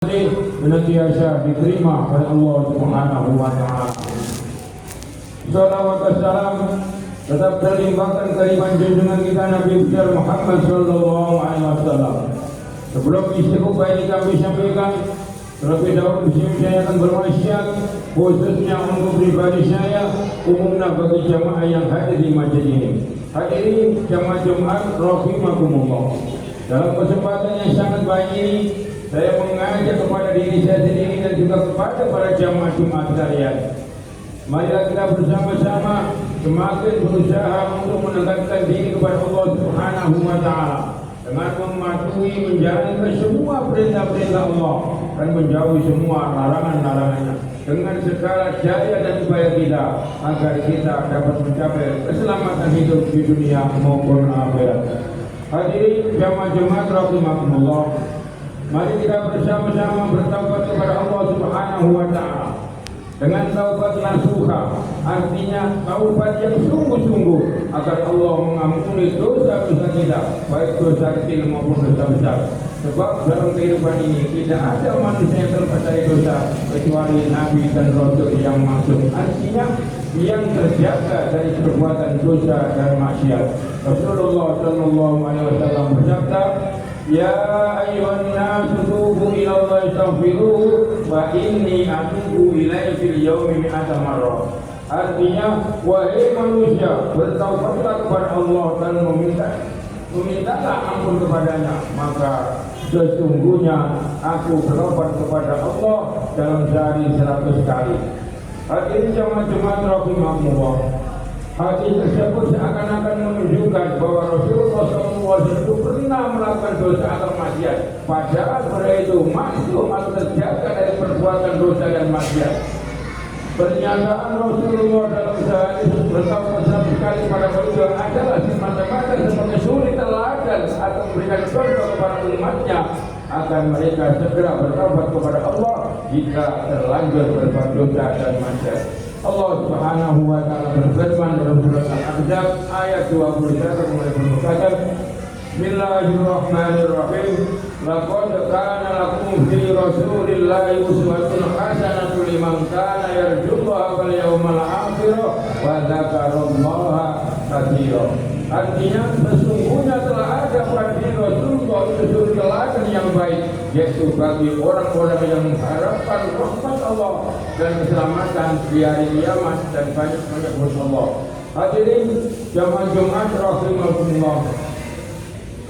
senantiasa diterima oleh Allah Subhanahu wa taala. Salawat dan salam tetap terlimpahkan kehadiran junjungan kita Nabi besar Muhammad sallallahu alaihi wasallam. Sebelum isi khutbah ini kami sampaikan, terlebih dahulu di sini saya akan berwasiat khususnya untuk pribadi saya, umumnya bagi jamaah yang hadir di masjid ini. Hadirin jamaah Jumat rahimakumullah. Dalam kesempatan yang sangat baik ini, saya mengajak kepada diri saya sendiri dan juga kepada para jamaah Jumat sekalian. Marilah kita bersama-sama semakin berusaha untuk mendekatkan diri kepada Allah Subhanahu wa taala dengan mematuhi menjalankan semua perintah-perintah Allah dan menjauhi semua larangan-larangannya dengan segala jaya dan upaya kita agar kita dapat mencapai keselamatan hidup di dunia maupun akhirat. Hadirin jamaah rahimakumullah. Mari kita bersama-sama bertaubat kepada Allah Subhanahu wa taala dengan taubat nasuha, artinya taubat yang sungguh-sungguh agar Allah mengampuni dosa-dosa kita, baik dosa kecil maupun dosa besar. Sebab dalam kehidupan ini tidak ada manusia yang terlepas dari dosa kecuali Nabi dan Rasul yang masuk. Artinya yang terjaga dari perbuatan dosa dan maksiat. Rasulullah sallallahu alaihi wasallam bersabda, "Ya ayyuhan nasu tubu ila Allah astaghfiruhu wa inni atubu ilaihi fil yaumi mi'ata marrah." Artinya, wahai manusia, bertaubatlah kepada Allah dan memintalah ampun kepadanya, maka sesungguhnya aku bertobat kepada Allah dalam sehari 100 kali. Hadirin jamaah rahimakumullah. Hadis tersebut seakan-akan menunjukkan bahwa Rasulullah SAW itu pernah melakukan dosa atau maksiat, padahal mereka itu masih terjaga dari perbuatan dosa dan maksiat. Pernyataan Rasulullah dalam sehari bertaubat 100 kali pada beliau adalah semata-mata sebagai suri teladan atau memberikan contoh kepada umatnya agar mereka segera bertaubat kepada Allah jika terlanjur berbuat dosa dan maksiat. Allah Subhanahu wa taala berfirman dalam surat Al-Ahzab ayat 21 mulai berkata, Bismillahirrahmanirrahim. Laqad kana lakum fi Rasulillahi uswatun hasanatun liman kana yarjullaha wal yawmal akhir wa dzakarallaha katsiran. Artinya sesungguhnya telah ada pada diri Rasulullah itu suri teladan yang baik, yaitu bagi orang-orang yang mengharapkan rahmat Allah dan keselamatan di hari kiamat dan banyak menyebut Allah. Hadirin jamaah Jumat rahimakumullah.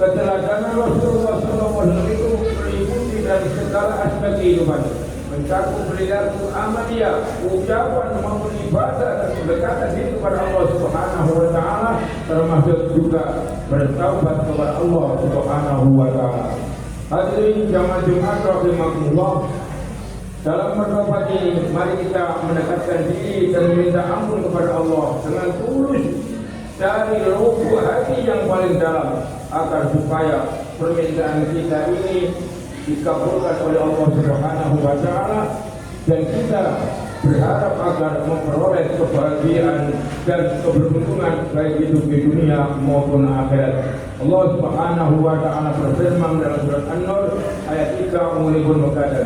Keteladanan Rasulullah SAW itu meliputi dari segala aspek kehidupan, mencakup perilaku amaliyah, ucapan maupun ibadah dan kedekatan diri kepada Allah Subhanahu wa taala, termasuk juga bertaubat kepada Allah Subhanahu wa taala. Hadirin jamaah Jumat rahimakumullah. Dalam bertaubat ini, mari kita mendekatkan diri dan meminta ampun kepada Allah dengan tulus dari lubuk hati yang paling dalam, agar supaya permintaan kita ini dikabulkan oleh Allah Subhanahu wa taala dan kita berharap agar memperoleh kebahagiaan dan keberuntungan baik itu di dunia maupun akhirat. Allah Subhanahu wa taala berfirman dalam surat An-Nur ayat 3 mulai berkata,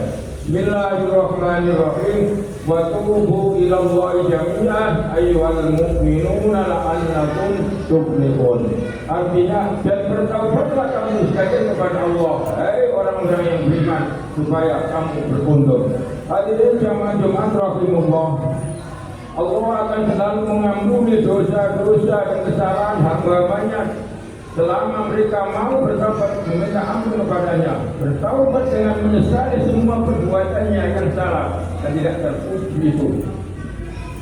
Bismillahirrahmanirrahim. Wa tubu ila Allahi jami'an ayyuhal mu'minuna la'allakum tuflihun. Artinya, dan bertaubatlah kamu sekalian kepada Allah, hai orang-orang yang beriman, supaya kamu beruntung. Hadirin jamaah Jumat rahimahullah. Allah akan selalu mengampuni dosa-dosa dan kesalahan hamba-Nya selama mereka mau bertaubat meminta ampun kepadanya, bertaubat dengan menyesali semua perbuatannya yang salah dan tidak terpuji itu,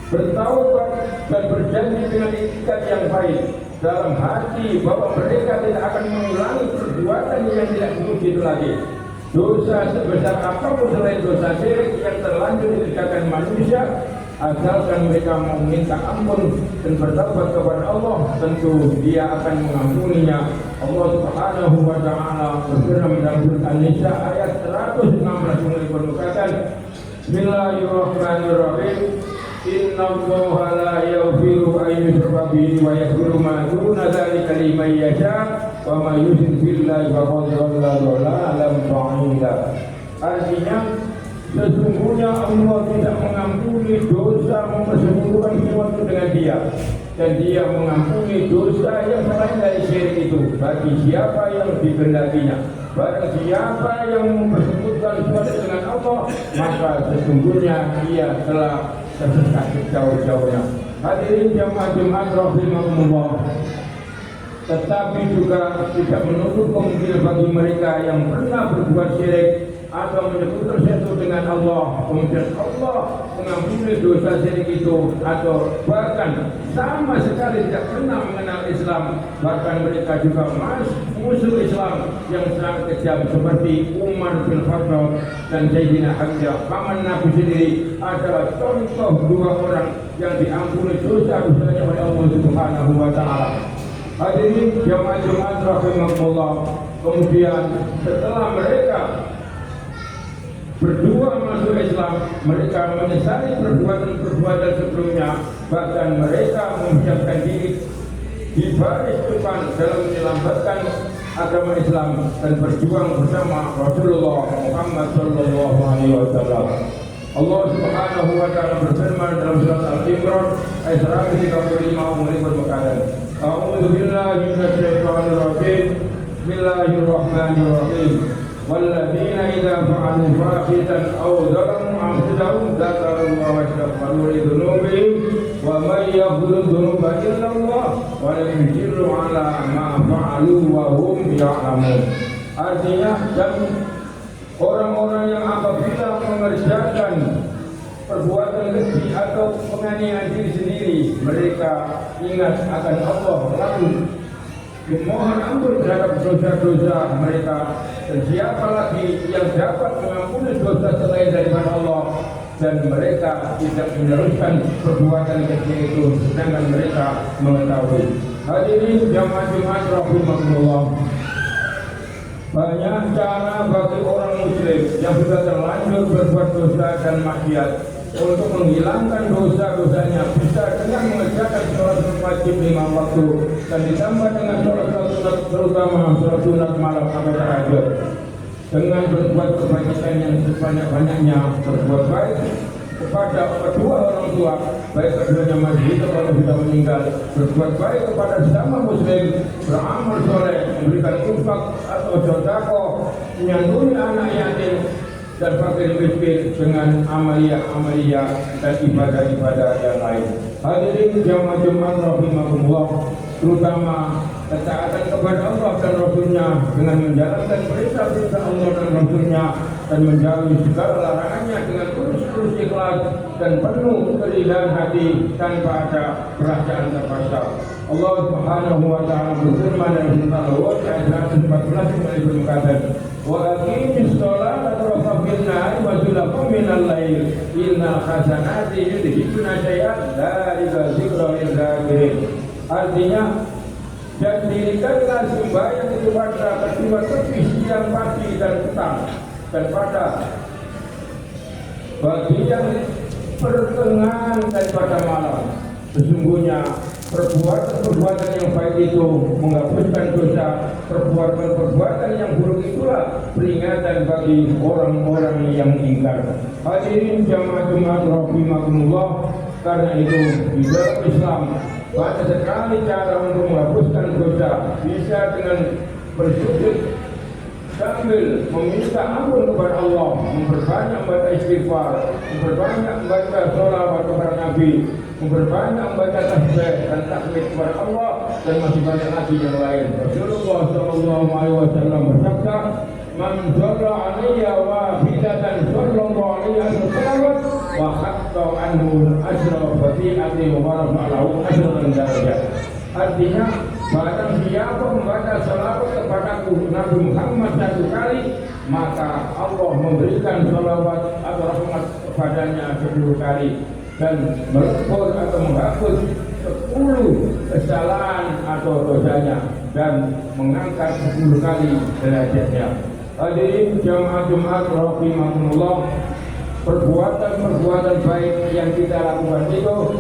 bertaubat dan berjanji dengan ikat yang baik dalam hati bahwa mereka tidak akan mengulangi perbuatan yang tidak terpuji itu lagi. Dosa sebesar apapun selain dosa syirik yang terlanjur dikerjakan manusia, asalkan mereka mau minta ampun dan bertaubat kepada Allah, tentu Dia akan mengampuninya. Allah Subhanahu wa taala berfirman dalam surat An-Nisa ayat 116 mulai berkata, Bismillahirrahmanirrahim. Innallaha la yaghfiru an yushraka bihi wa yaghfiru ma duna dzalika liman yasha wa may yushrik billahi faqad dhalla dhalalan ba'ida. Artinya sesungguhnya Allah tidak mengampuni dosa mempersekutukan sesuatu dengan Dia, dan Dia mengampuni dosa yang selain dari syirik itu bagi siapa yang dikehendakinya. Barang siapa yang mempersekutukan sesuatu dengan Allah, maka sesungguhnya ia telah tersesat jauh-jauhnya. Hadirin jamaah Jumat rahimakumullah, tetapi juga tidak menutup kemungkinan bagi mereka yang pernah berbuat syirik atau menyebut sesuatu dengan Allah, kemudian Allah mengampuni dosa syirik itu, atau bahkan sama sekali tidak pernah mengenal Islam, bahkan mereka juga musuh Islam yang sangat kejam seperti Umar bin Khattab dan Sayyidina Hamzah. Paman Nabi sendiri adalah contoh dua orang yang diampuni dosa-dosanya oleh Allah Subhanahu wa taala. Hadirin jamaah rahimakumullah, kemudian setelah mereka berdua masuk Islam, mereka menyesali perbuatan sebelumnya, bahkan mereka mempersiapkan diri di baris depan dalam menyelamatkan agama Islam dan berjuang bersama Rasulullah Muhammad sallallahu alaihi wasallam. Allah Subhanahu wa taala berfirman dalam surat Al-Imran ayat 135 mengikut berkata, A'udzu billahi minasy syaithanir rajim. Bismillahirrahmanirrahim. والذين إذا فعلوا فاحشة أو ظلموا أنفسهم ذكروا الله واستغفروا لذنوبهم ومن يغفر الذنوب إلا الله ولم يصروا على ما فعلوا وهم يعلمون. Artinya, dan orang-orang yang apabila mengerjakan perbuatan keji atau penganiayaan diri sendiri, mereka ingat akan Allah lalu memohon ampun terhadap dosa-dosa mereka, dan siapa lagi yang dapat mengampuni dosa selain daripada Allah, dan mereka tidak meneruskan perbuatan kecil itu sedangkan mereka mengetahui. Hadirin jamaah Jumat rahimakumullah, banyak cara bagi orang muslim yang sudah terlanjur berbuat dosa dan maksiat untuk menghilangkan dosa-dosanya, bisa dengan mengerjakan sholat wajib 5 waktu dan ditambah dengan sholat sunat, terutama sholat sunat malam atau tahajud, dengan berbuat kebajikan yang sebanyak-banyaknya, berbuat baik kepada kedua orang tua, baik keduanya masih hidup atau sudah meninggal, berbuat baik kepada sesama muslim, beramal soleh, memberikan infak atau sedekah, menyantuni anak yatim dan fakir miskin, dengan amalia-amalia dan ibadah-ibadah yang lain. Hadirin jamaah Jumat rahimakumullah, terutama ketaatan kepada Allah dan Rasulnya dengan menjalankan perintah-perintah Allah dan Rasulnya dan menjauhi segala larangannya dengan tulus ikhlas dan penuh kerilaan hati tanpa ada perasaan terpaksa. Allah Subhanahu wa taala berfirman dalam surat Al-Hud ayat 114 berkata, wa aqimis sholata tarafil nahari wa zulfan minal lail innal hasanati yudhibuna syai'an dzalika dzikra lil zakirin. Artinya, dan dirikanlah sembahyang itu pada kedua tepi siang, pagi dan petang, dan pada bagian pertengahan daripada malam. Sesungguhnya perbuatan-perbuatan yang baik itu menghapuskan dosa, perbuatan-perbuatan yang buruk itulah peringatan bagi orang-orang yang ingkar. Hadirin jamaah Jumat rahimakumullah, karena itu di dalam Islam banyak sekali cara untuk menghapuskan dosa, bisa dengan bersujud sambil meminta ampun kepada Allah, memperbanyak membaca istighfar, memperbanyak membaca sholawat kepada Nabi, memperbanyak membaca tasbih dan takbir kepada Allah, dan masih banyak lagi yang lain. Rasulullah sallallahu alaihi wasallam bersabda, "Man shalla 'alayya wahidatan sallallahu alaihi wasallam wa hatta anhu asra fati'ati wa rafa'ahu asran darajat." Artinya, barang siapa membaca salawat kepadaku Nabi Muhammad 1 kali, maka Allah memberikan salawat atau rahmat kepadanya 10 kali, dan melebur atau menghapus 10 kesalahan atau dosanya, dan mengangkat 10 kali derajatnya. Hadirin jamaah Jumat rahimakumullah, perbuatan-perbuatan baik yang kita lakukan itu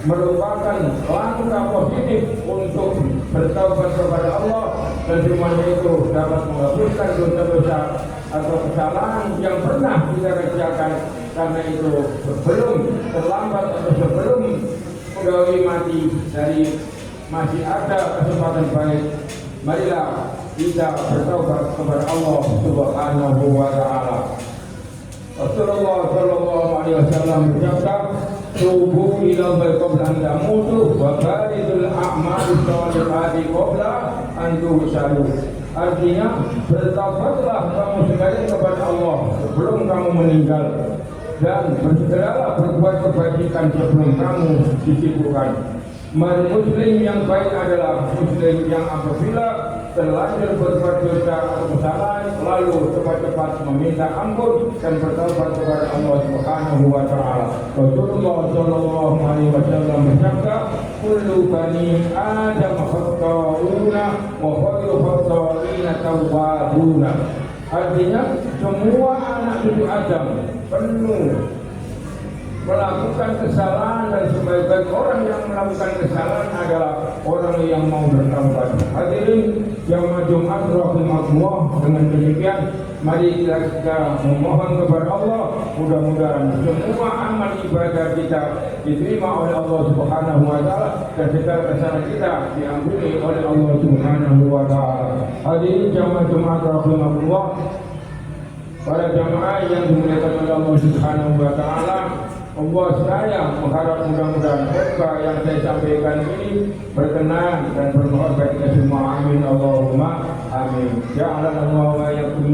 merupakan langkah positif untuk bertaubat kepada Allah dan semuanya itu dapat menghapuskan dosa-dosa atau kesalahan yang pernah kita kerjakan. Karena itu sebelum terlambat atau sebelum pegawai mati dari masih ada kesempatan baik, marilah kita bertaubat kepada Allah Subhanahu wa taala. Rasulullah sallallahu alaihi wasallam bersabda, "Tubu ila Allah qabla an tamutu wa baridul a'mali shalihati qabla an tusalu." Artinya, bertaubatlah kamu sekalian kepada Allah sebelum kamu meninggal, dan bersegeralah berbuat kebajikan sebelum kamu disibukkan. Muslim yang baik adalah muslim yang apabila terlanjur berbuat dosa atau kesalahan lalu cepat-cepat meminta ampun dan bertaubat kepada Allah Subhanahu wa taala. Rasulullah sallallahu alaihi wasallam bersabda, "Kullu bani Adam khata'una wa khairu khata'ina tawwabuna." Artinya semua anak cucu Adam penuh melakukan kesalahan, dan sebaik-baik orang yang melakukan kesalahan adalah orang yang mau bertaubat. Hadirin jamaah Jumat rahimakumullah, dengan demikian mari kita memohon kepada Allah, mudah-mudahan semua amal ibadah kita diterima oleh Allah Subhanahu wa taala dan segala kesalahan kita diampuni oleh Allah Subhanahu wa taala. Hadirin jamaah Jumat rahimakumullah, para jamaah yang dimuliakan oleh Allah Subhanahu wa taala, Allah saya mengharap mudah-mudahan khutbah yang saya sampaikan ini berkenan dan bermanfaat bagi kita semua. Amin Allahumma amin. Ya Allah wa yakum.